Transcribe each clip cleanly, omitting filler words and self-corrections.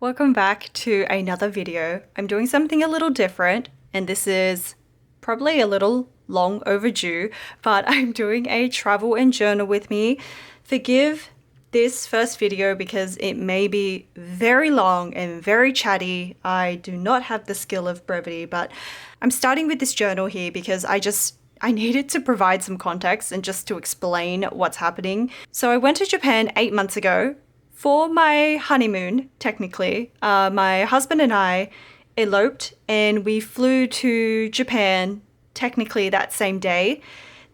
Welcome back to another video. I'm doing something a little different, and this is probably a little long overdue, but I'm doing a travel and journal with me. Forgive this first video because it may be very long and very chatty. I do not have the skill of brevity, but I'm starting with this journal here because I needed to provide some context and just to explain what's happening. So I went to Japan 8 months ago for my honeymoon, technically. My husband and I eloped and we flew to Japan technically that same day.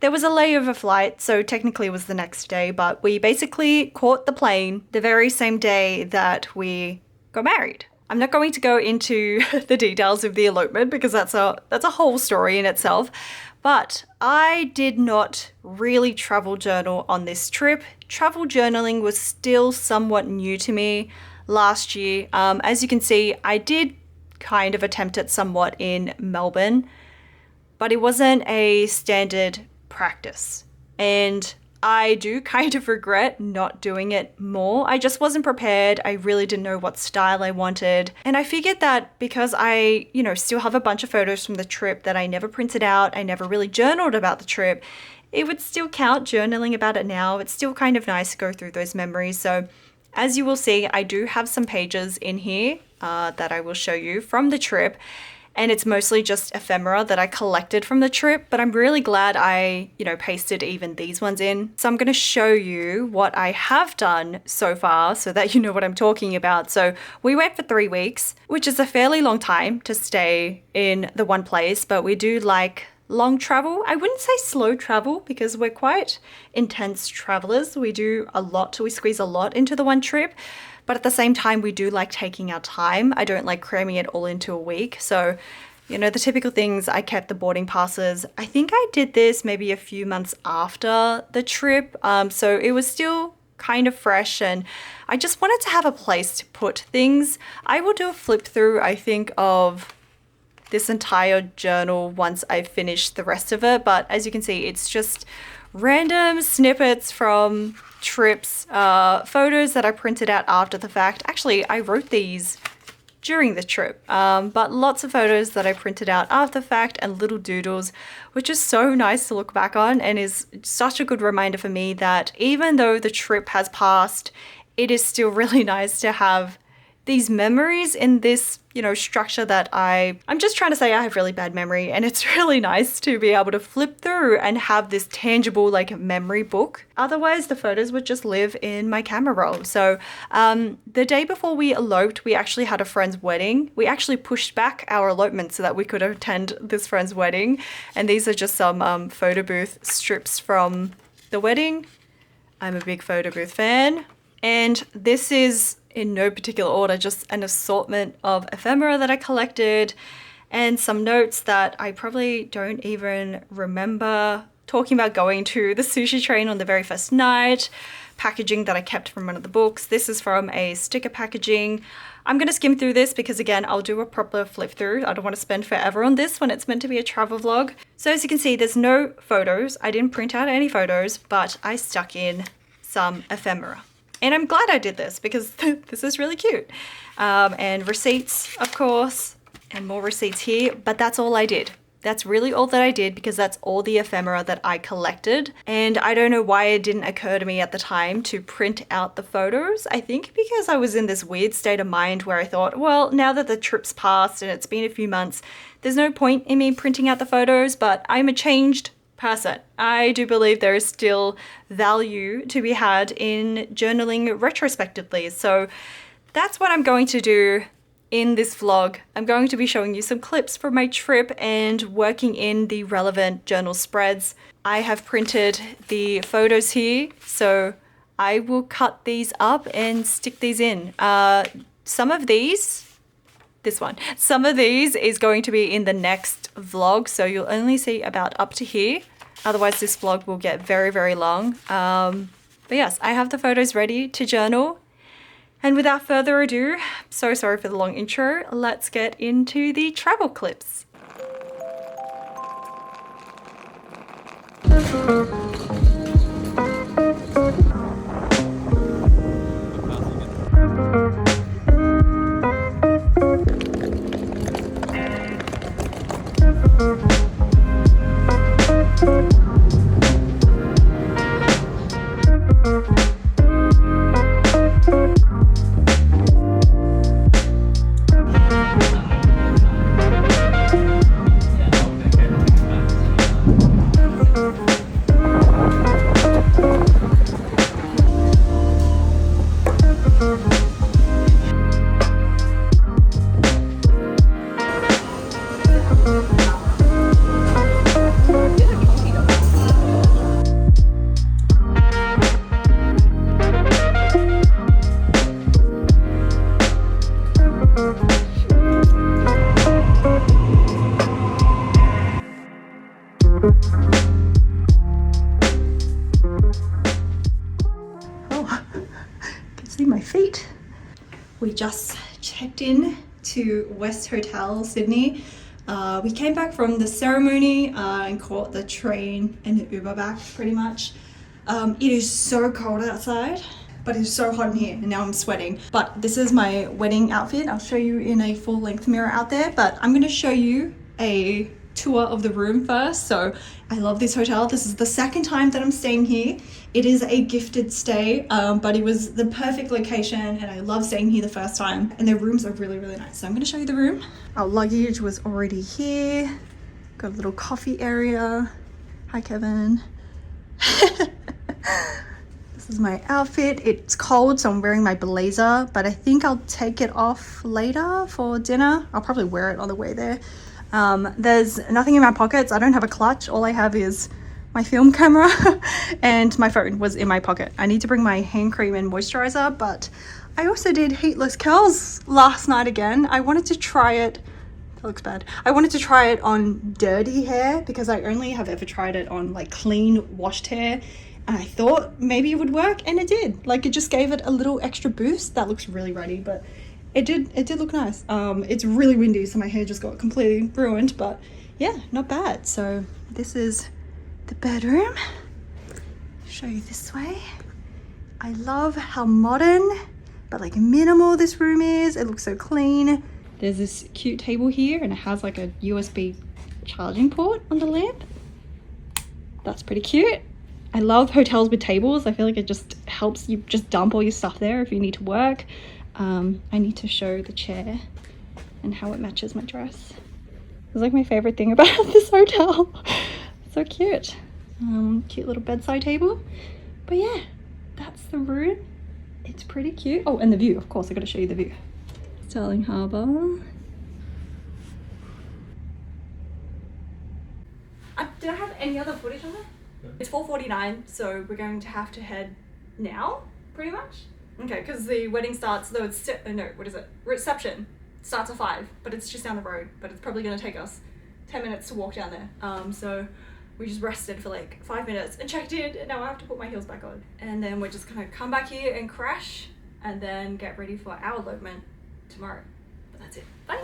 There was a layover flight, so technically it was the next day, but we basically caught the plane the very same day that we got married. I'm not going to go into the details of the elopement because that's a whole story in itself. But I did not really travel journal on this trip. Travel journaling was still somewhat new to me last year. As you can see, I did kind of attempt it somewhat in Melbourne, but it wasn't a standard practice. And I do kind of regret not doing it more. I just wasn't prepared. I really didn't know what style I wanted. And I figured that because I, still have a bunch of photos from the trip that I never printed out, I never really journaled about the trip, it would still count journaling about it now. It's still kind of nice to go through those memories. So as you will see, I do have some pages in here that I will show you from the trip. And it's mostly just ephemera that I collected from the trip, but I'm really glad I, pasted even these ones in. So I'm going to show you what I have done so far so that you know what I'm talking about. So we went for 3 weeks, which is a fairly long time to stay in the one place, but we do like long travel. I wouldn't say slow travel because we're quite intense travelers. We do a lot, we squeeze a lot into the one trip. But at the same time, we do like taking our time. I don't like cramming it all into a week. So, the typical things, I kept the boarding passes. I think I did this maybe a few months after the trip. So it was still kind of fresh and I just wanted to have a place to put things. I will do a flip through, I think, of this entire journal once I finish the rest of it. But as you can see, it's just random snippets from trips, photos that I printed out after the fact. Actually, I wrote these during the trip, but lots of photos that I printed out after the fact and little doodles, which is so nice to look back on and is such a good reminder for me that even though the trip has passed, it is still really nice to have these memories in this, structure that I'm just trying to say I have really bad memory, and it's really nice to be able to flip through and have this tangible memory book. Otherwise, the photos would just live in my camera roll. So the day before we eloped, we actually had a friend's wedding. We actually pushed back our elopement so that we could attend this friend's wedding. And these are just some photo booth strips from the wedding. I'm a big photo booth fan. And this is in no particular order, just an assortment of ephemera that I collected and some notes that I probably don't even remember talking about going to the sushi train on the very first night, packaging that I kept from one of the books. This is from a sticker packaging. I'm going to skim through this because again, I'll do a proper flip through. I don't want to spend forever on this when it's meant to be a travel vlog. So as you can see, there's no photos. I didn't print out any photos, but I stuck in some ephemera. And I'm glad I did this because this is really cute. And receipts, of course, and more receipts here, but that's all I did. That's really all that I did because that's all the ephemera that I collected. And I don't know why it didn't occur to me at the time to print out the photos. I think because I was in this weird state of mind where I thought, well, now that the trip's passed and it's been a few months, there's no point in me printing out the photos, but I'm a changed person. I do believe there is still value to be had in journaling retrospectively. So that's what I'm going to do in this vlog. I'm going to be showing you some clips from my trip and working in the relevant journal spreads. I have printed the photos here, so I will cut these up and stick these in. Some of these is going to be in the next vlog, so you'll only see about up to here. Otherwise, this vlog will get very, very long. But yes, I have the photos ready to journal. And without further ado, so sorry for the long intro, let's get into the travel clips. just checked in to West Hotel, Sydney. We came back from the ceremony and caught the train and the Uber back pretty much. It is so cold outside, but it's so hot in here and now I'm sweating. But this is my wedding outfit. I'll show you in a full length mirror out there, but I'm gonna show you a tour of the room first. So I love this hotel. This is the second time that I'm staying here. It is a gifted stay, but it was the perfect location and I love staying here the first time, and their rooms are really, really nice. So I'm gonna show you the room. Our luggage was already here. Got a little coffee area. Hi, Kevin. This is my outfit. It's cold, so I'm wearing my blazer, but I think I'll take it off later for dinner. I'll probably wear it on the way there. There's nothing in my pockets. I don't have a clutch. All I have is my film camera and my phone was in my pocket. I need to bring my hand cream and moisturizer, but I also did heatless curls last night again. I wanted to try it. That looks bad. I wanted to try it on dirty hair because I only have ever tried it on like clean washed hair. And I thought maybe it would work, and it did. Like, it just gave it a little extra boost. That looks really ruddy, but it did look nice. It's really windy, so my hair just got completely ruined, but yeah, not bad. So this is the bedroom. Show you this way. I love how modern but like minimal this room is. It looks so clean. There's this cute table here and it has like a USB charging port on the lamp. That's pretty cute. I love hotels with tables. I feel like it just helps you just dump all your stuff there if you need to work. I need to show the chair and how it matches my dress. It's like my favorite thing about this hotel. So cute. Cute little bedside table. But yeah, that's the room. It's pretty cute. Oh, and the view, of course, I gotta show you the view. Sterling Harbour. Did I have any other footage on that? It's 4:49, so we're going to have to head now, pretty much. Okay, because the wedding starts, though it's, no, what is it? Reception starts at 5, but it's just down the road, but it's probably going to take us 10 minutes to walk down there. So we just rested for like 5 minutes and checked in, and now I have to put my heels back on. And then we're just going to come back here and crash, and then get ready for our elopement tomorrow. But that's it. Bye!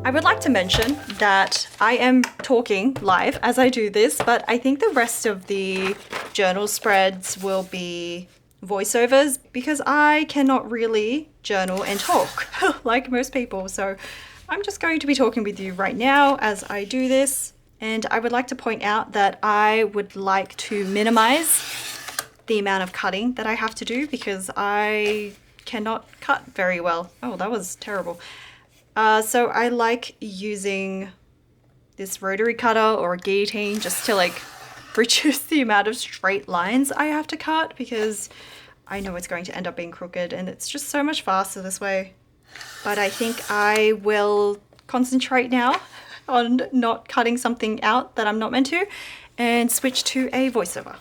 I would like to mention that I am talking live as I do this, but I think the rest of the journal spreads will be voiceovers because I cannot really journal and talk like most people. So I'm just going to be talking with you right now as I do this. And I would like to point out that I would like to minimize the amount of cutting that I have to do because I cannot cut very well. Oh, that was terrible. So I like using this rotary cutter or a guillotine just to like reduce the amount of straight lines I have to cut because I know it's going to end up being crooked and it's just so much faster this way. But I think I will concentrate now on not cutting something out that I'm not meant to and switch to a voiceover.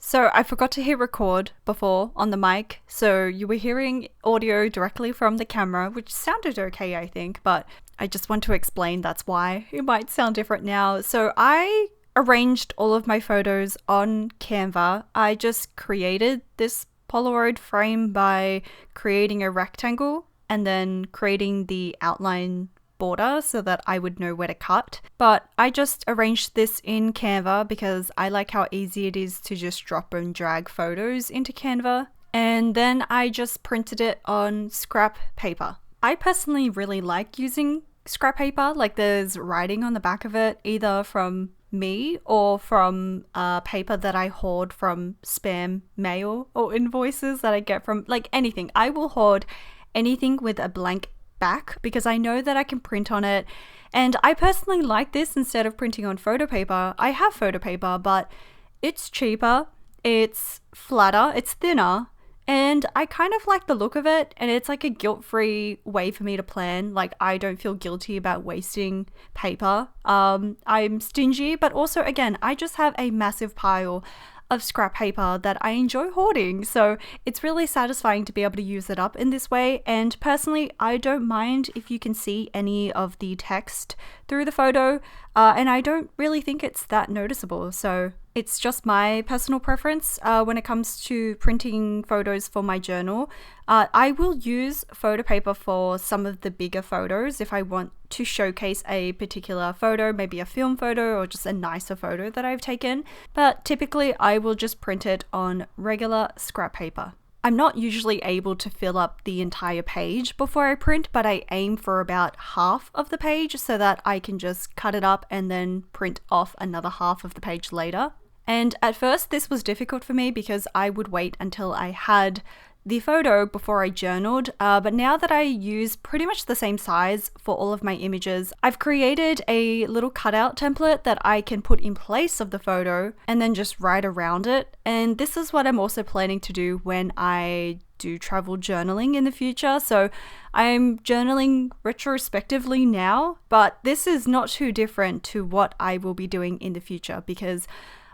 So I forgot to hit record before on the mic, so you were hearing audio directly from the camera, which sounded okay, I think, but I just want to explain that's why it might sound different now. So I arranged all of my photos on Canva. I just created this Polaroid frame by creating a rectangle and then creating the outline border so that I would know where to cut. But I just arranged this in Canva because I like how easy it is to just drop and drag photos into Canva. And then I just printed it on scrap paper. I personally really like using scrap paper, like there's writing on the back of it, either from me or from paper that I hoard from spam mail or invoices that I get from like anything. I will hoard anything with a blank back because I know that I can print on it. And I personally like this instead of printing on photo paper. I have photo paper, but it's cheaper, it's flatter, it's thinner, and I kind of like the look of it, and it's like a guilt-free way for me to plan. Like, I don't feel guilty about wasting paper. I'm stingy, but also, again, I just have a massive pile of scrap paper that I enjoy hoarding. So it's really satisfying to be able to use it up in this way. And personally, I don't mind if you can see any of the text through the photo, and I don't really think it's that noticeable. So it's just my personal preference when it comes to printing photos for my journal. I will use photo paper for some of the bigger photos if I want to showcase a particular photo, maybe a film photo or just a nicer photo that I've taken. But typically I will just print it on regular scrap paper. I'm not usually able to fill up the entire page before I print, but I aim for about half of the page so that I can just cut it up and then print off another half of the page later. And at first this was difficult for me because I would wait until I had the photo before I journaled, but now that I use pretty much the same size for all of my images, I've created a little cutout template that I can put in place of the photo and then just write around it. And this is what I'm also planning to do when I do travel journaling in the future. So I'm journaling retrospectively now, but this is not too different to what I will be doing in the future because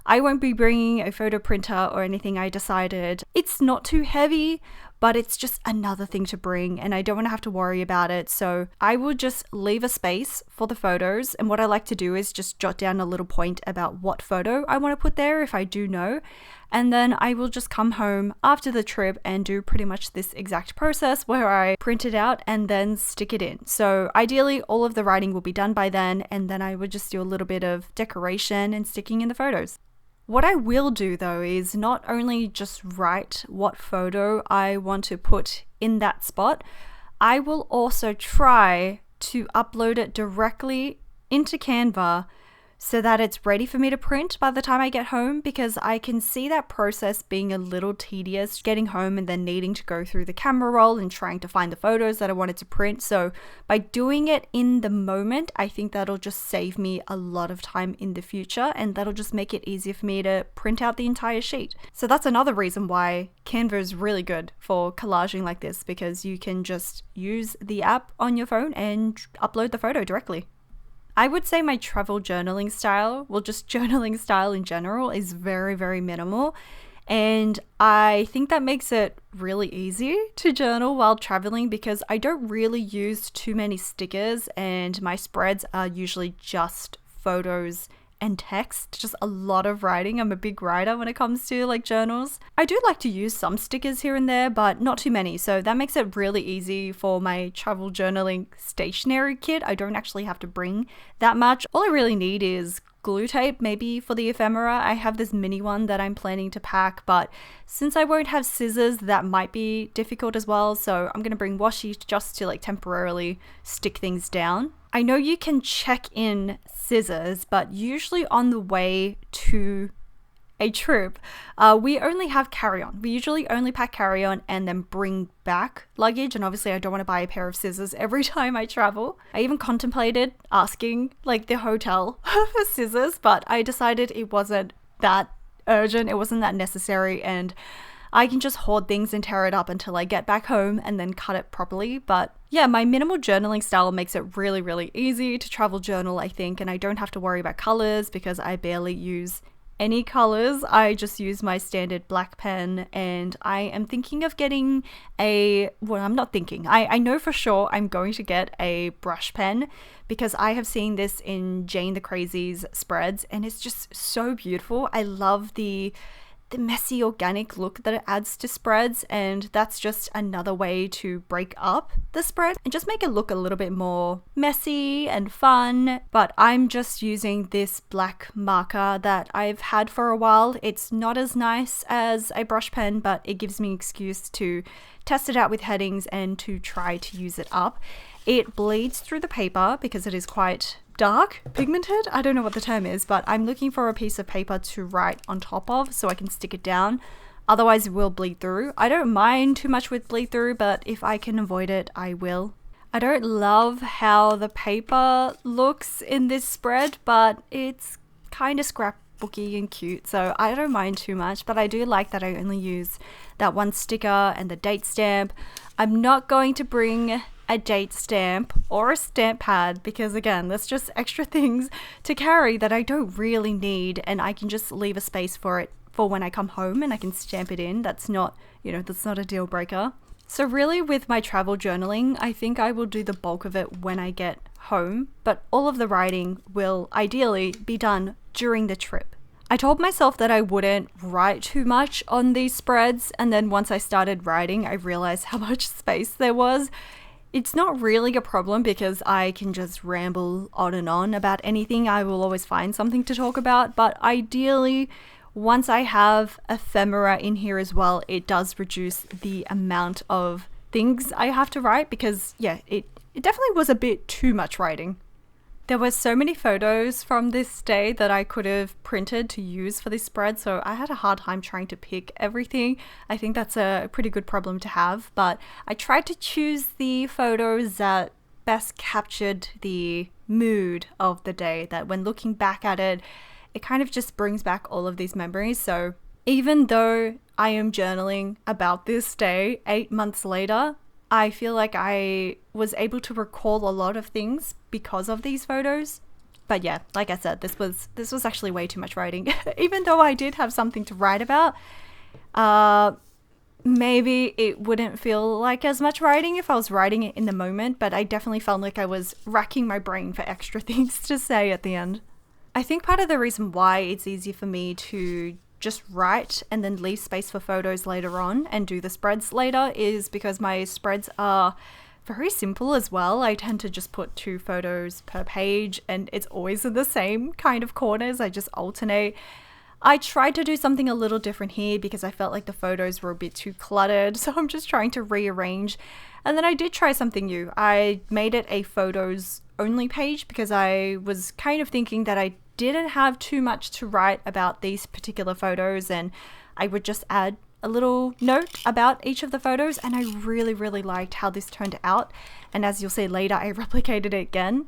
I won't be bringing a photo printer or anything. I decided it's not too heavy, but it's just another thing to bring and I don't want to have to worry about it. So I will just leave a space for the photos. And what I like to do is just jot down a little point about what photo I want to put there if I do know. And then I will just come home after the trip and do pretty much this exact process where I print it out and then stick it in. So ideally all of the writing will be done by then, and then I would just do a little bit of decoration and sticking in the photos. What I will do though is not only just write what photo I want to put in that spot, I will also try to upload it directly into Canva so that it's ready for me to print by the time I get home, because I can see that process being a little tedious, getting home and then needing to go through the camera roll and trying to find the photos that I wanted to print. So by doing it in the moment, I think that'll just save me a lot of time in the future, and that'll just make it easier for me to print out the entire sheet. So that's another reason why Canva is really good for collaging like this, because you can just use the app on your phone and upload the photo directly. I would say my travel journaling style, well, just journaling style in general, is very, very minimal. And I think that makes it really easy to journal while traveling because I don't really use too many stickers and my spreads are usually just photos and text, just a lot of writing. I'm a big writer when it comes to like journals. I do like to use some stickers here and there, but not too many. So that makes it really easy for my travel journaling stationery kit. I don't actually have to bring that much. All I really need is glue tape, maybe for the ephemera. I have this mini one that I'm planning to pack, but since I won't have scissors, that might be difficult as well. So I'm going to bring washi just to like temporarily stick things down. I know you can check in scissors, but usually on the way to a trip, we only have carry-on. We usually only pack carry-on and then bring back luggage. And obviously I don't want to buy a pair of scissors every time I travel. I even contemplated asking like the hotel for scissors, but I decided it wasn't that urgent. It wasn't that necessary. And I can just hoard things and tear it up until I get back home and then cut it properly. But yeah, my minimal journaling style makes it really, really easy to travel journal, I think. And I don't have to worry about colors because I barely use any colors. I just use my standard black pen, and I am thinking of getting I'm not thinking, I know for sure I'm going to get a brush pen because I have seen this in Jane the Crazy's spreads and it's just so beautiful. I love the messy organic look that it adds to spreads, and that's just another way to break up the spread and just make it look a little bit more messy and fun. But I'm just using this black marker that I've had for a while. It's not as nice as a brush pen, but it gives me an excuse to test it out with headings and to try to use it up. It bleeds through the paper because it is quite dark, pigmented. I don't know what the term is, but I'm looking for a piece of paper to write on top of so I can stick it down. Otherwise it will bleed through. I don't mind too much with bleed through, but if I can avoid it, I will. I don't love how the paper looks in this spread, but it's kind of scrapbooky and cute, so I don't mind too much, but I do like that I only use that one sticker and the date stamp. I'm not going to bring a date stamp or a stamp pad because again, that's just extra things to carry that I don't really need, and I can just leave a space for it for when I come home and I can stamp it in. That's not, that's not a deal breaker. So really with my travel journaling, I think I will do the bulk of it when I get home, but all of the writing will ideally be done during the trip. I told myself that I wouldn't write too much on these spreads, and then once I started writing, I realized how much space there was. It's not really a problem because I can just ramble on and on about anything. I will always find something to talk about, but ideally, once I have ephemera in here as well, it does reduce the amount of things I have to write because, yeah, it definitely was a bit too much writing. There were so many photos from this day that I could have printed to use for this spread, so I had a hard time trying to pick everything. I think that's a pretty good problem to have, but I tried to choose the photos that best captured the mood of the day, that when looking back at it, it kind of just brings back all of these memories. So even though I am journaling about this day 8 months later, I feel like I was able to recall a lot of things because of these photos. But yeah, like I said, this was actually way too much writing. Even though I did have something to write about, maybe it wouldn't feel like as much writing if I was writing it in the moment, but I definitely felt like I was racking my brain for extra things to say at the end. I think part of the reason why it's easy for me to just write and then leave space for photos later on and do the spreads later is because my spreads are very simple as well. I tend to just put 2 photos per page and it's always in the same kind of corners. I just alternate. I tried to do something a little different here because I felt like the photos were a bit too cluttered, so I'm just trying to rearrange. And then I did try something new. I made it a photos only page because I was kind of thinking that I didn't have too much to write about these particular photos, and I would just add a little note about each of the photos, and I really liked how this turned out. And as you'll see later, I replicated it again.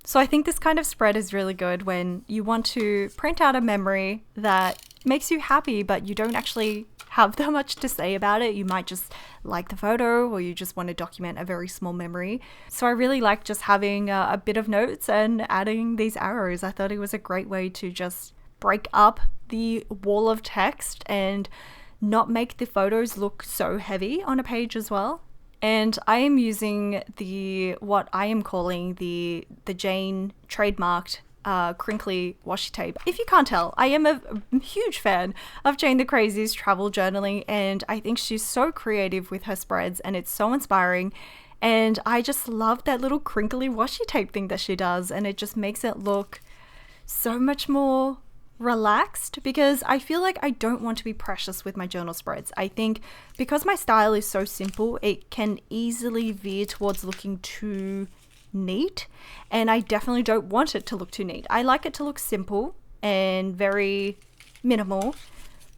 So I think this kind of spread is really good when you want to print out a memory that makes you happy, but you don't actually have that much to say about it. You might just like the photo, or you just want to document a very small memory. So I really like just having a bit of notes and adding these arrows. I thought it was a great way to just break up the wall of text and not make the photos look so heavy on a page as well. And I am using what I am calling the Jane trademarked crinkly washi tape. If you can't tell, I am a huge fan of Jane the Crazy's travel journaling, and I think she's so creative with her spreads and it's so inspiring. And I just love that little crinkly washi tape thing that she does, and it just makes it look so much more relaxed because I feel like I don't want to be precious with my journal spreads. I think because my style is so simple, it can easily veer towards looking too neat, and I definitely don't want it to look too neat. I like it to look simple and very minimal,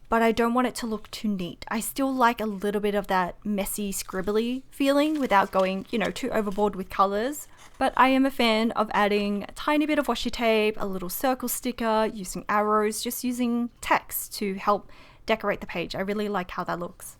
but I don't want it to look too neat. I still like a little bit of that messy, scribbly feeling without going, too overboard with colors. But I am a fan of adding a tiny bit of washi tape, a little circle sticker, using arrows, just using text to help decorate the page. I really like how that looks.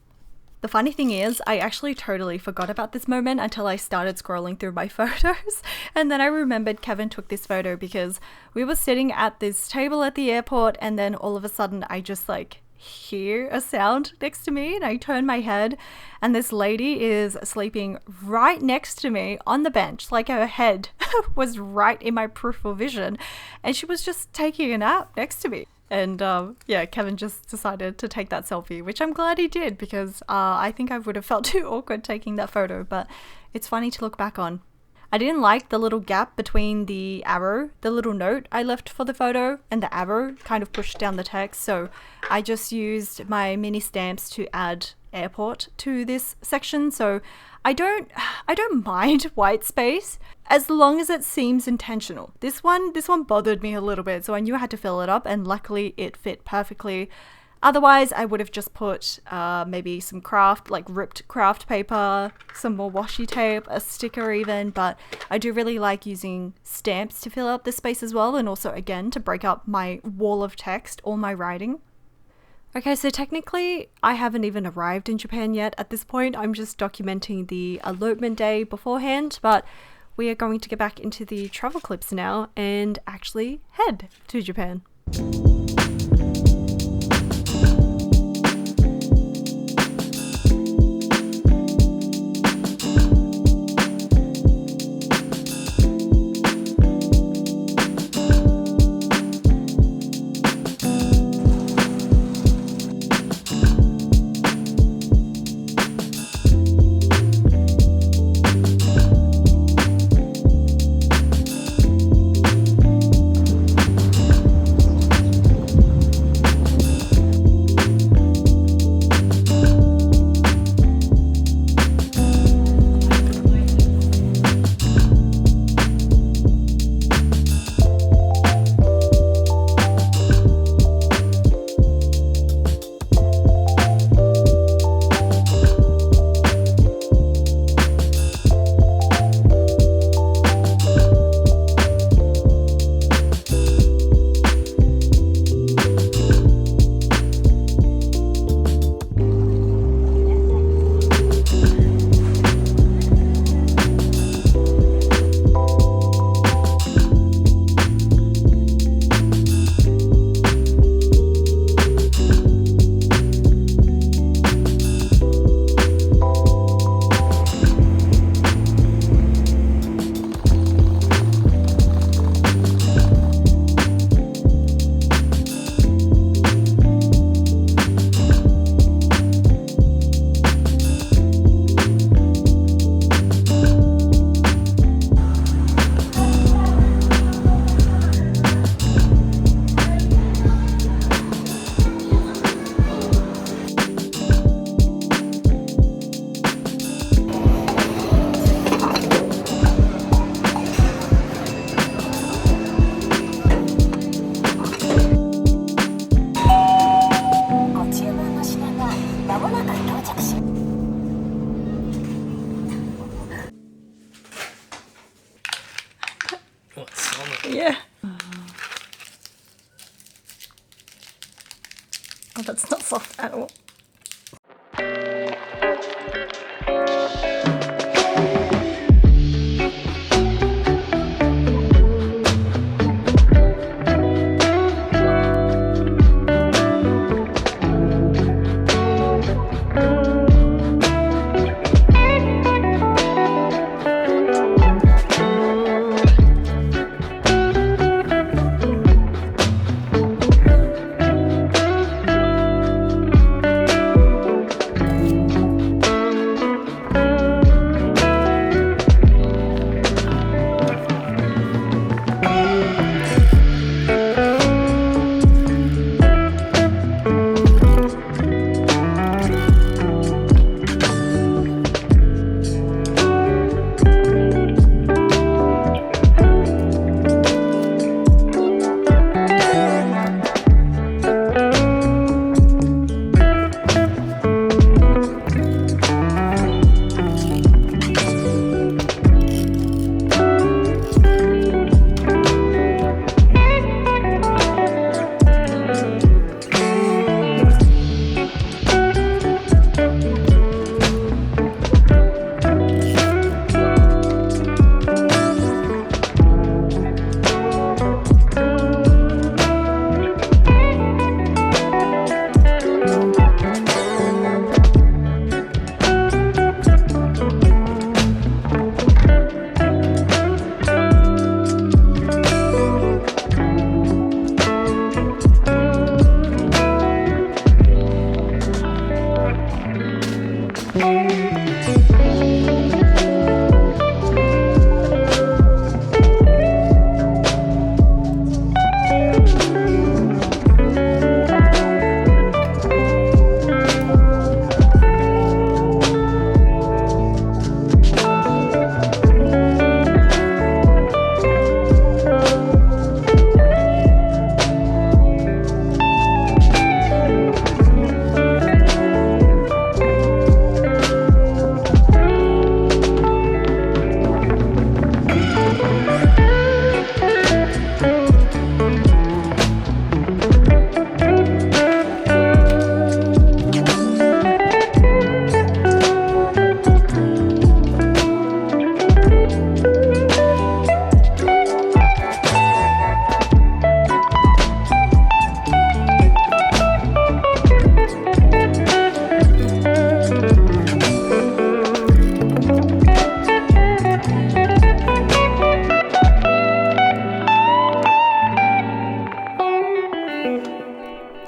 The funny thing is, I actually totally forgot about this moment until I started scrolling through my photos. And then I remembered Kevin took this photo because we were sitting at this table at the airport, and then all of a sudden I just hear a sound next to me, and I turn my head and this lady is sleeping right next to me on the bench. Her head was right in my peripheral vision, and she was just taking a nap next to me. And Kevin just decided to take that selfie, which I'm glad he did because I think I would have felt too awkward taking that photo, but it's funny to look back on. I didn't like the little gap between the arrow, the little note I left for the photo, and the arrow kind of pushed down the text, so I just used my mini stamps to add airport to this section, so I don't mind white space as long as it seems intentional. This one bothered me a little bit, so I knew I had to fill it up, and luckily it fit perfectly. Otherwise, I would have just put maybe some craft, like ripped craft paper, some more washi tape, a sticker even, but I do really like using stamps to fill up the space as well, and also, again, to break up my wall of text or my writing. Okay, so technically, I haven't even arrived in Japan yet. At this point, I'm just documenting the elopement day beforehand, but we are going to get back into the travel clips now and actually head to Japan. Yeah. Oh, that's not soft at all.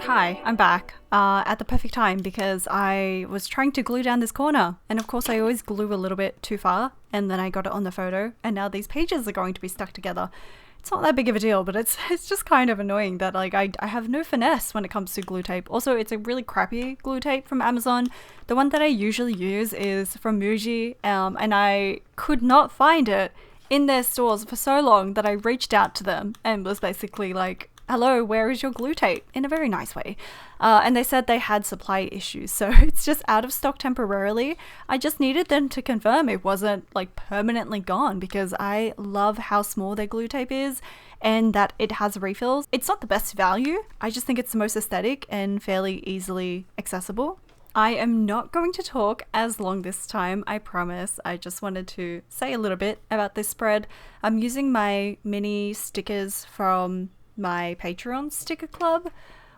Hi, I'm back at the perfect time because I was trying to glue down this corner, and of course I always glue a little bit too far, and then I got it on the photo, and now these pages are going to be stuck together. It's not that big of a deal, but it's just kind of annoying that like I have no finesse when it comes to glue tape. Also, it's a really crappy glue tape from Amazon. The one that I usually use is from Muji, and I could not find it in their stores for so long that I reached out to them and was basically like, hello, where is your glue tape? In a very nice way. And they said they had supply issues, so it's just out of stock temporarily. I just needed them to confirm it wasn't like permanently gone because I love how small their glue tape is and that it has refills. It's not the best value. I just think it's the most aesthetic and fairly easily accessible. I am not going to talk as long this time, I promise. I just wanted to say a little bit about this spread. I'm using my mini stickers from my Patreon sticker club.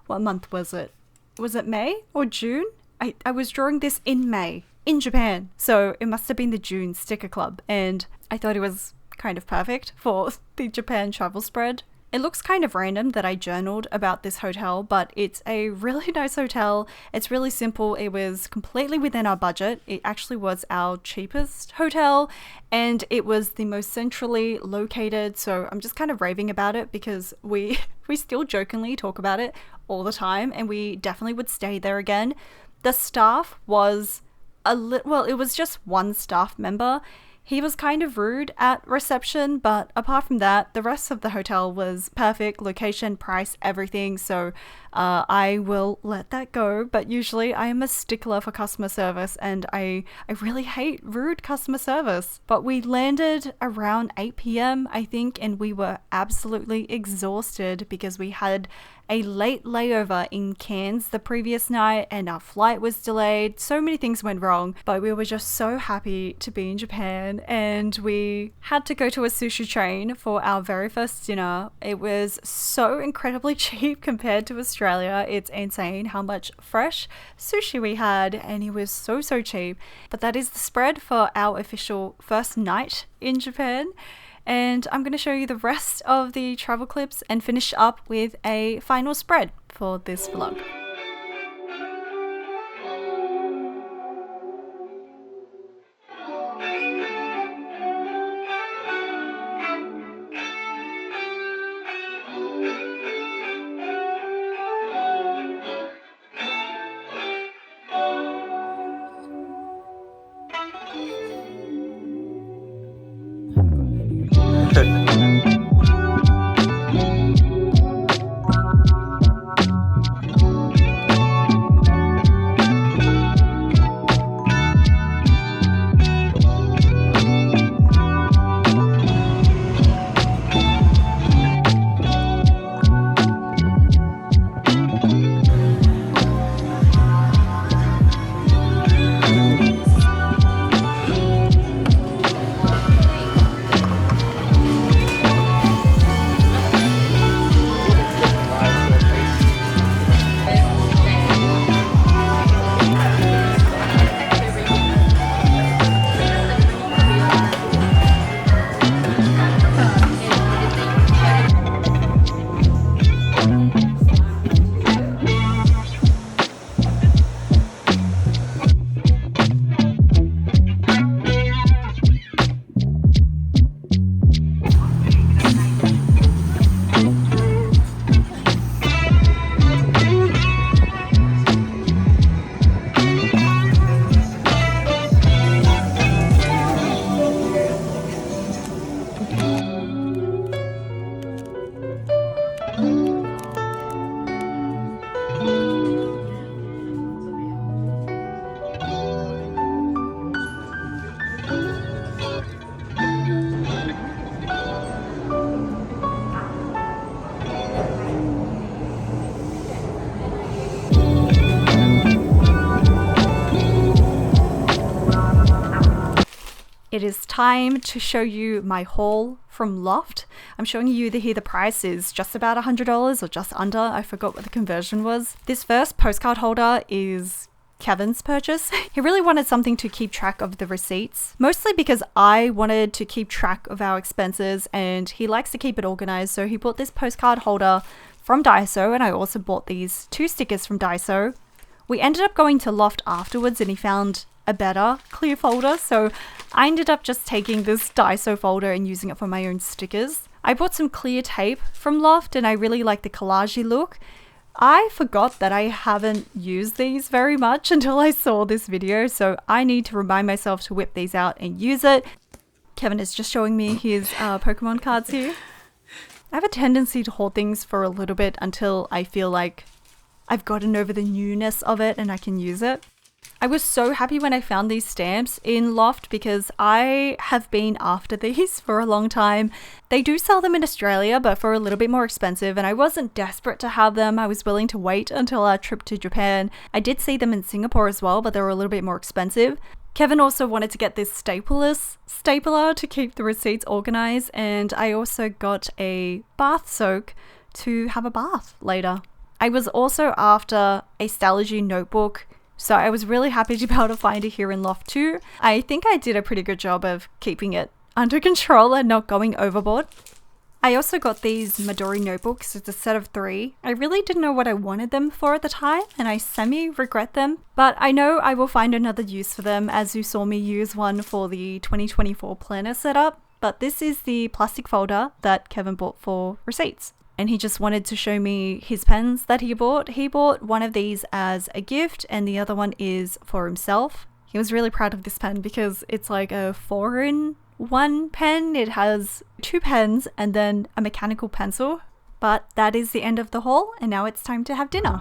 What month was it? Was it May or June? I was drawing this in May in Japan, so it must have been the June sticker club, and I thought it was kind of perfect for the Japan travel spread. It looks kind of random that I journaled about this hotel, but it's a really nice hotel. It's really simple. It was completely within our budget. It actually was our cheapest hotel, and it was the most centrally located. So I'm just kind of raving about it because we still jokingly talk about it all the time, and we definitely would stay there again. The staff was it was just one staff member. He was kind of rude at reception, but apart from that, the rest of the hotel was perfect. Location, price, everything. So I will let that go. But usually I am a stickler for customer service, and I really hate rude customer service. But we landed around 8 p.m, I think, and we were absolutely exhausted because we had a late layover in Cairns the previous night and our flight was delayed. So many things went wrong, but we were just so happy to be in Japan, and we had to go to a sushi train for our very first dinner. It was so incredibly cheap compared to Australia. It's insane how much fresh sushi we had, and it was so cheap. But that is the spread for our official first night in Japan. And I'm going to show you the rest of the travel clips and finish up with a final spread for this vlog. It is time to show you my haul from Loft. I'm showing you the price is just about $100 or just under. I forgot what the conversion was. This first postcard holder is Kevin's purchase. He really wanted something to keep track of the receipts, mostly because I wanted to keep track of our expenses and he likes to keep it organized. So he bought this postcard holder from Daiso, and I also bought these 2 stickers from Daiso. We ended up going to Loft afterwards and he found a better clear folder, so I ended up just taking this Daiso folder and using it for my own stickers. I bought some clear tape from Loft and I really like the collagey look. I forgot that I haven't used these very much until I saw this video, so I need to remind myself to whip these out and use it. Kevin is just showing me his Pokemon cards here. I have a tendency to hold things for a little bit until I feel like I've gotten over the newness of it and I can use it. I was so happy when I found these stamps in Loft because I have been after these for a long time. They do sell them in Australia, but for a little bit more expensive, and I wasn't desperate to have them. I was willing to wait until our trip to Japan. I did see them in Singapore as well, but they were a little bit more expensive. Kevin also wanted to get this stapler to keep the receipts organized, and I also got a bath soak to have a bath later. I was also after a Stalogy notebook, so I was really happy to be able to find it here in Loft too. I think I did a pretty good job of keeping it under control and not going overboard. I also got these Midori notebooks. It's a set of 3. I really didn't know what I wanted them for at the time, and I semi-regret them, but I know I will find another use for them, as you saw me use one for the 2024 planner setup. But this is the plastic folder that Kevin bought for receipts. And he just wanted to show me his pens that he bought. He bought one of these as a gift and the other one is for himself. He was really proud of this pen because it's like a 4-in-1 pen. It has 2 pens and then a mechanical pencil. But that is the end of the haul, and now it's time to have dinner.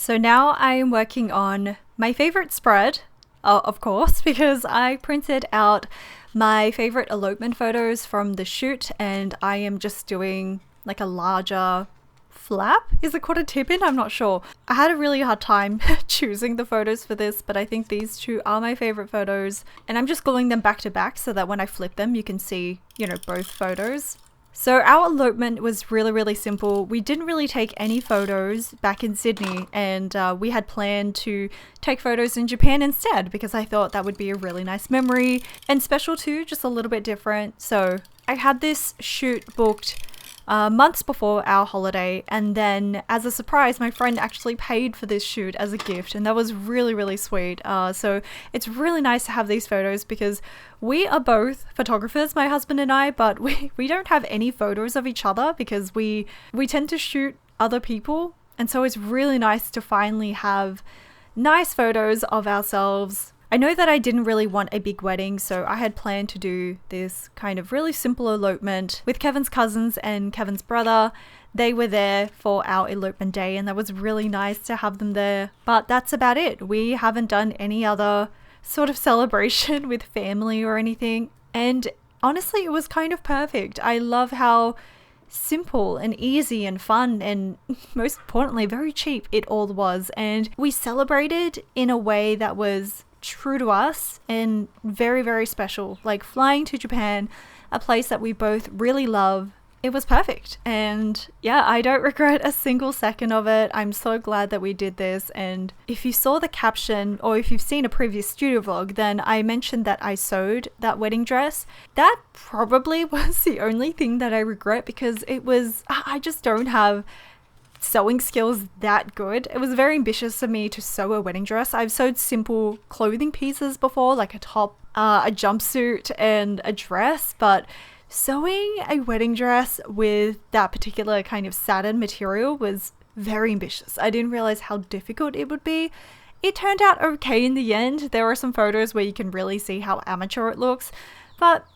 So now I'm working on my favorite spread, of course, because I printed out my favorite elopement photos from the shoot and I am just doing like a larger flap. Is it called a tip-in? I'm not sure. I had a really hard time choosing the photos for this, but I think these 2 are my favorite photos and I'm just gluing them back to back so that when I flip them you can see, both photos. So our elopement was really simple. We didn't really take any photos back in Sydney and we had planned to take photos in Japan instead because I thought that would be a really nice memory and special too, just a little bit different. So I had this shoot booked months before our holiday, and then as a surprise my friend actually paid for this shoot as a gift, and that was really sweet. So it's really nice to have these photos because we are both photographers, my husband and I, but we don't have any photos of each other because we tend to shoot other people, and so it's really nice to finally have nice photos of ourselves. I know that I didn't really want a big wedding, so I had planned to do this kind of really simple elopement with Kevin's cousins and Kevin's brother. They were there for our elopement day and that was really nice to have them there. But that's about it. We haven't done any other sort of celebration with family or anything. And honestly, it was kind of perfect. I love how simple and easy and fun and most importantly, very cheap it all was. And we celebrated in a way that was true to us and very special, like flying to Japan, a place that we both really love. It was perfect, and yeah, I don't regret a single second of it. I'm so glad that we did this. And if you saw the caption or if you've seen a previous studio vlog, then I mentioned that I sewed that wedding dress. That probably was the only thing that I regret because I just don't have sewing skills that good. It was very ambitious for me to sew a wedding dress. I've sewed simple clothing pieces before, like a top, a jumpsuit and a dress, but sewing a wedding dress with that particular kind of satin material was very ambitious. I didn't realize how difficult it would be. It turned out okay in the end. There are some photos where you can really see how amateur it looks, but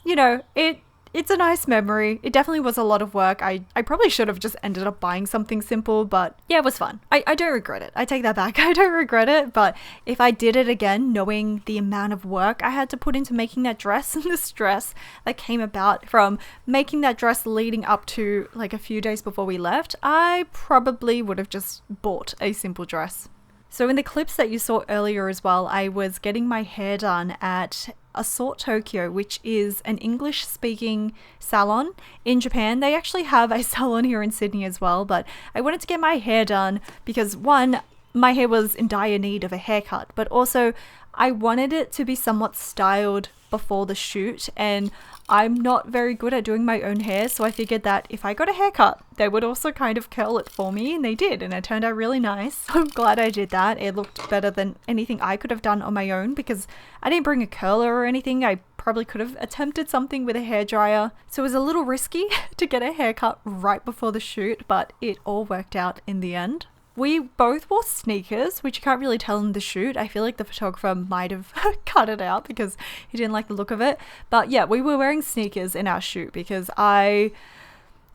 it's a nice memory. It definitely was a lot of work. I probably should have just ended up buying something simple, but yeah, it was fun. I don't regret it. I take that back. I don't regret it, but if I did it again, knowing the amount of work I had to put into making that dress and the stress that came about from making that dress leading up to like a few days before we left, I probably would have just bought a simple dress. So in the clips that you saw earlier as well, I was getting my hair done at Assort Tokyo, which is an English-speaking salon in Japan. They actually have a salon here in Sydney as well, but I wanted to get my hair done because one, my hair was in dire need of a haircut, but also I wanted it to be somewhat styled before the shoot, and I'm not very good at doing my own hair, so I figured that if I got a haircut, they would also kind of curl it for me, and they did, and it turned out really nice. I'm glad I did that. It looked better than anything I could have done on my own because I didn't bring a curler or anything. I probably could have attempted something with a hairdryer, so it was a little risky to get a haircut right before the shoot, but it all worked out in the end. We both wore sneakers, which you can't really tell in the shoot. I feel like the photographer might have cut it out because he didn't like the look of it. But yeah, we were wearing sneakers in our shoot because I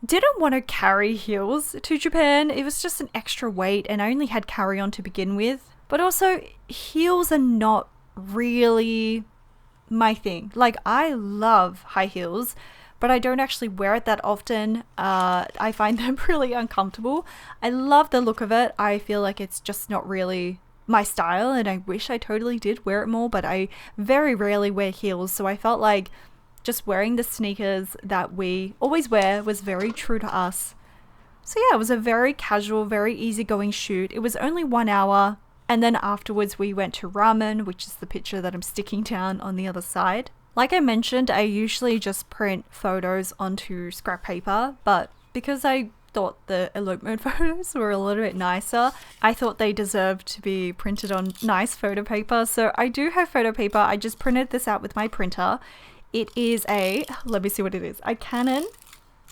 didn't want to carry heels to Japan. It was just an extra weight and I only had carry-on to begin with. But also, heels are not really my thing. Like, I love high heels, but I don't actually wear it that often. I find them really uncomfortable. I love the look of it. I feel like it's just not really my style, and I wish I totally did wear it more, but I very rarely wear heels, so I felt like just wearing the sneakers that we always wear was very true to us. So yeah, it was a very casual, very easygoing shoot. It was only 1 hour, and then afterwards we went to ramen, which is the picture that I'm sticking down on the other side. Like I mentioned, I usually just print photos onto scrap paper, but because I thought the elopement photos were a little bit nicer, I thought they deserved to be printed on nice photo paper. So I do have photo paper. I just printed this out with my printer. It is let me see what it is, a Canon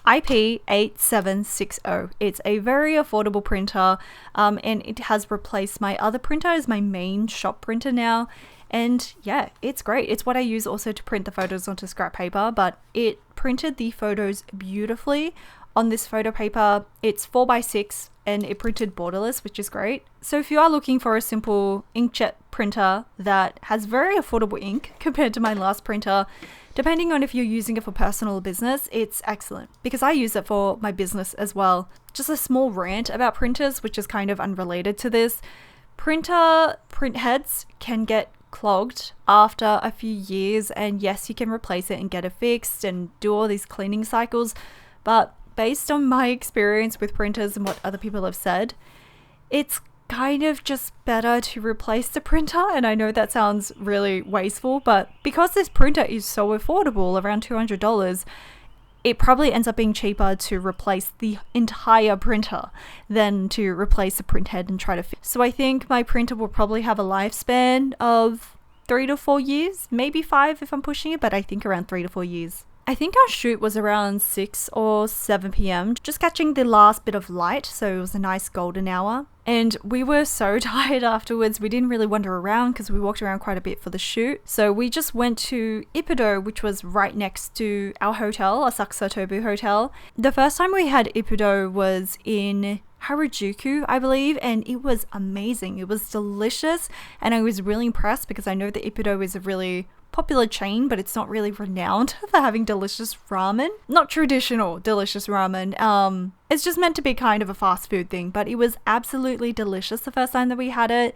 IP8760. It's a very affordable printer, and it has replaced my other printer as my main shop printer now. And yeah, it's great. It's what I use also to print the photos onto scrap paper, but it printed the photos beautifully on this photo paper. It's 4x6 and it printed borderless, which is great. So if you are looking for a simple inkjet printer that has very affordable ink compared to my last printer, depending on if you're using it for personal or business, it's excellent because I use it for my business as well. Just a small rant about printers, which is kind of unrelated to this. Print heads can get clogged after a few years, and yes, you can replace it and get it fixed and do all these cleaning cycles, but based on my experience with printers and what other people have said, it's kind of just better to replace the printer. And I know that sounds really wasteful, but because this printer is so affordable, around $200, it probably ends up being cheaper to replace the entire printer than to replace the print head and try to fix. So I think my printer will probably have a lifespan of 3 to 4 years, maybe 5 if I'm pushing it, but I think around 3 to 4 years. I think our shoot was around 6 or 7 p.m, just catching the last bit of light, so it was a nice golden hour. And we were so tired afterwards, we didn't really wander around because we walked around quite a bit for the shoot. So we just went to Ippudo, which was right next to our hotel, Asakusa Tobu Hotel. The first time we had Ippudo was in Harajuku, I believe, and it was amazing. It was delicious, and I was really impressed because I know that Ippudo is a really popular chain, but it's not really renowned for having delicious ramen. Not traditional delicious ramen. It's just meant to be kind of a fast food thing, but it was absolutely delicious the first time that we had it.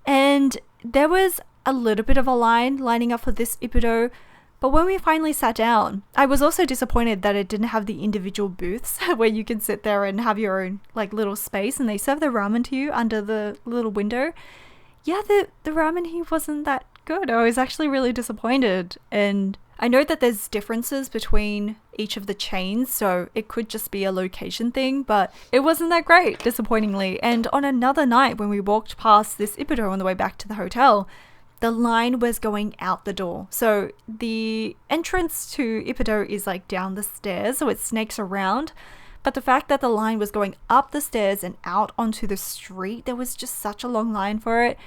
And there was a little bit of a line lining up for this Ippudo, but when we finally sat down, I was also disappointed that it didn't have the individual booths where you can sit there and have your own like little space and they serve the ramen to you under the little window. Yeah, the ramen here wasn't that good. I was actually really disappointed, and I know that there's differences between each of the chains, so it could just be a location thing, but it wasn't that great, disappointingly. And on another night when we walked past this Ippudo on the way back to the hotel, the line was going out the door. So the entrance to Ippudo is like down the stairs, so it snakes around. But the fact that the line was going up the stairs and out onto the street, there was just such a long line for it.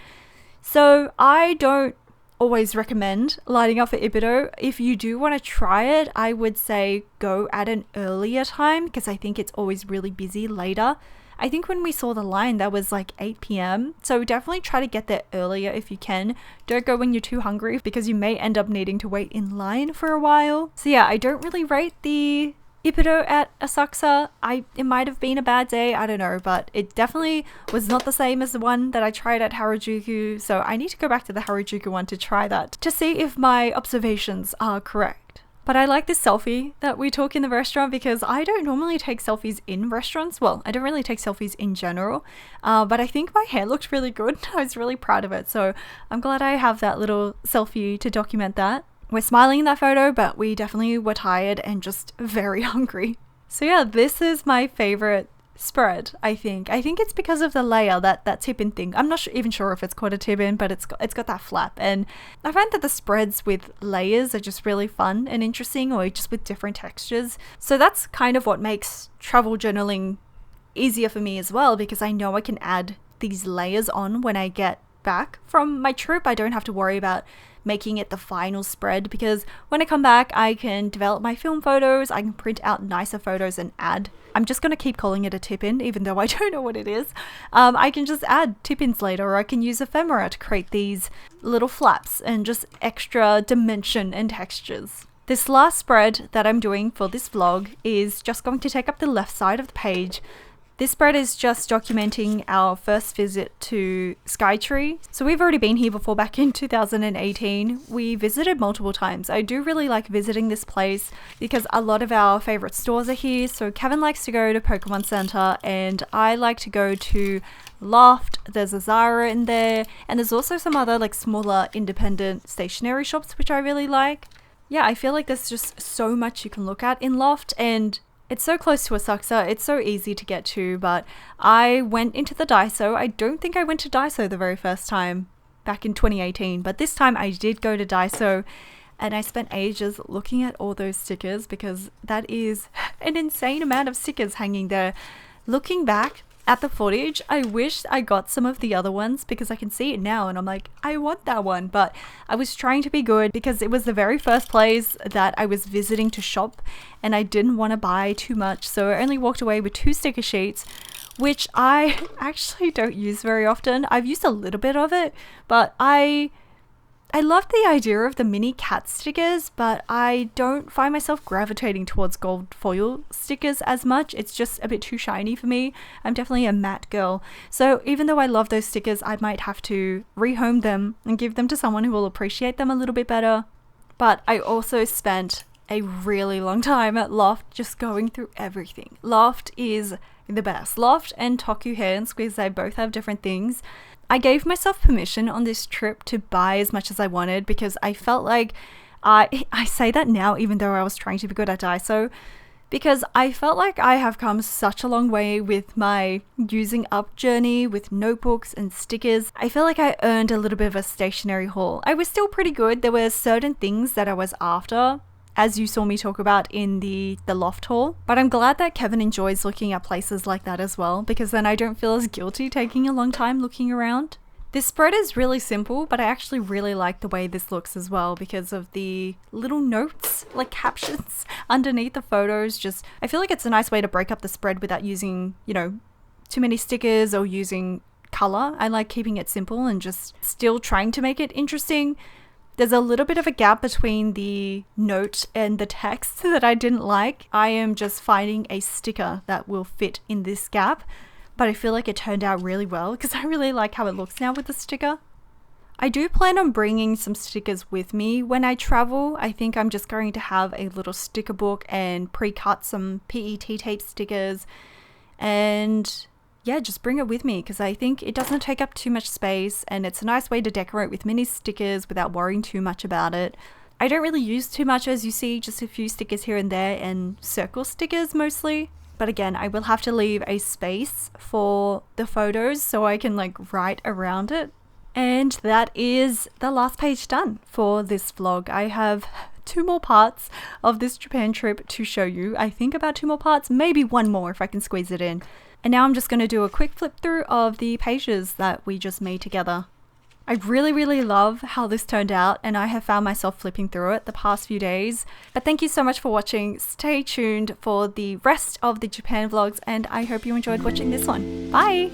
So I don't always recommend lining up for Ibido. If you do want to try it, I would say go at an earlier time because I think it's always really busy later. I think when we saw the line, that was like 8 p.m. So definitely try to get there earlier if you can. Don't go when you're too hungry because you may end up needing to wait in line for a while. So yeah, I don't really rate the Ibido at Asakusa. It might have been a bad day, I don't know, but it definitely was not the same as the one that I tried at Harajuku. So I need to go back to the Harajuku one to try that to see if my observations are correct. But I like this selfie that we took in the restaurant because I don't normally take selfies in restaurants. Well, I don't really take selfies in general, but I think my hair looked really good. I was really proud of it. So I'm glad I have that little selfie to document that. We're smiling in that photo, but we definitely were tired and just very hungry. So yeah, this is my favorite spread, I think. I think it's because of the layer, that tip-in thing. I'm not even sure if it's called a tip-in, but it's got that flap. And I find that the spreads with layers are just really fun and interesting, or just with different textures. So that's kind of what makes travel journaling easier for me as well, because I know I can add these layers on when I get back from my trip. I don't have to worry about making it the final spread because when I come back, I can develop my film photos, I can print out nicer photos and add. I'm just going to keep calling it a tip-in, even though I don't know what it is. I can just add tip-ins later, or I can use ephemera to create these little flaps and just extra dimension and textures. This last spread that I'm doing for this vlog is just going to take up the left side of the page. This spread is just documenting our first visit to Skytree. So we've already been here before back in 2018. We visited multiple times. I do really like visiting this place because a lot of our favorite stores are here. So Kevin likes to go to Pokemon Center and I like to go to Loft. There's a Zara in there. And there's also some other like smaller independent stationery shops, which I really like. Yeah, I feel like there's just so much you can look at in Loft, and it's so close to Asakusa, it's so easy to get to, but I went into the Daiso. I don't think I went to Daiso the very first time back in 2018, but this time I did go to Daiso and I spent ages looking at all those stickers because that is an insane amount of stickers hanging there. Looking back at the footage, I wish I got some of the other ones because I can see it now and I'm like, I want that one. But I was trying to be good because it was the very first place that I was visiting to shop and I didn't want to buy too much. So I only walked away with 2 sticker sheets, which I actually don't use very often. I've used a little bit of it, but I love the idea of the mini cat stickers, but I don't find myself gravitating towards gold foil stickers as much. It's just a bit too shiny for me. I'm definitely a matte girl. So even though I love those stickers, I might have to rehome them and give them to someone who will appreciate them a little bit better. But I also spent a really long time at Loft just going through everything. Loft is the best. Loft and Toku Hair and Squeeze, they both have different things. I gave myself permission on this trip to buy as much as I wanted because I felt like I say that now even though I was trying to be good at Daiso, because I felt like I have come such a long way with my using up journey with notebooks and stickers. I feel like I earned a little bit of a stationery haul. I was still pretty good. There were certain things that I was after, as you saw me talk about in the Loft haul. But I'm glad that Kevin enjoys looking at places like that as well, because then I don't feel as guilty taking a long time looking around. This spread is really simple, but I actually really like the way this looks as well because of the little notes, like captions underneath the photos. I feel like it's a nice way to break up the spread without using, too many stickers or using color. I like keeping it simple and just still trying to make it interesting. There's a little bit of a gap between the note and the text that I didn't like. I am just finding a sticker that will fit in this gap, but I feel like it turned out really well because I really like how it looks now with the sticker. I do plan on bringing some stickers with me when I travel. I think I'm just going to have a little sticker book and pre-cut some PET tape stickers and yeah, just bring it with me because I think it doesn't take up too much space and it's a nice way to decorate with mini stickers without worrying too much about it. I don't really use too much, as you see, just a few stickers here and there and circle stickers mostly. But again, I will have to leave a space for the photos so I can write around it. And that is the last page done for this vlog. I have 2 more parts of this Japan trip to show you. I think about 2 more parts, maybe 1 more if I can squeeze it in. And now I'm just going to do a quick flip through of the pages that we just made together. I really, really love how this turned out, and I have found myself flipping through it the past few days. But thank you so much for watching. Stay tuned for the rest of the Japan vlogs, and I hope you enjoyed watching this one. Bye!